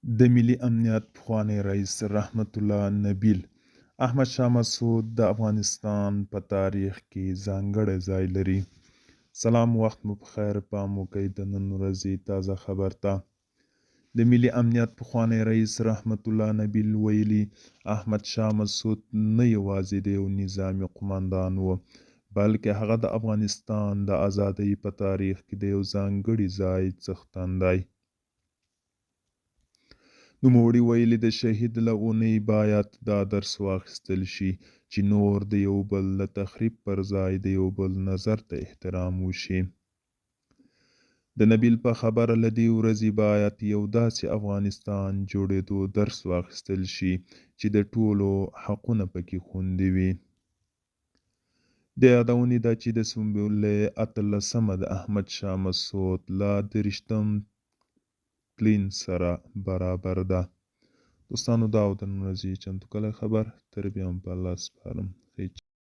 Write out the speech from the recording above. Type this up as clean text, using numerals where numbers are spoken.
د ملي امنیت پخوانی رئیس رحمت الله نبیل احمدشاه مسعود د افغانستان په تاریخ کې ځانګړی ځای لري. سلام، وخت مو پخیر. پام وکړئ د نن ورځې تازه خبر ته. د ملي امنیت پخوانی رئیس رحمت الله نبیل ویلي، احمدشاه مسعود نه یوازې د یو نظامي قوماندان و، بلکې هغه د افغانستان د ازادۍ په تاریخ کې د یو ځانګړي ځای څښتن دی. نوموړي ویلي، د شهید له اونۍ باید دا درس واخیستل شي چې نور د یو بل د تخریب پر ځای د یو بل نظر ته احترام وشي. د نبیل په خبره له دې ورځې باید یو داسې افغانستان جوړېدو درس واخیستل شي چې د ټولو حقونه پکې خوندي وي. د یادونې ده چې د سنبلې 18 د احمدشاه مسعود له 30 تلین سره برابر ده. دوستانو، دا و د نن ورځې چمتو کلی خبر. تر بیا هم په الله سپارم.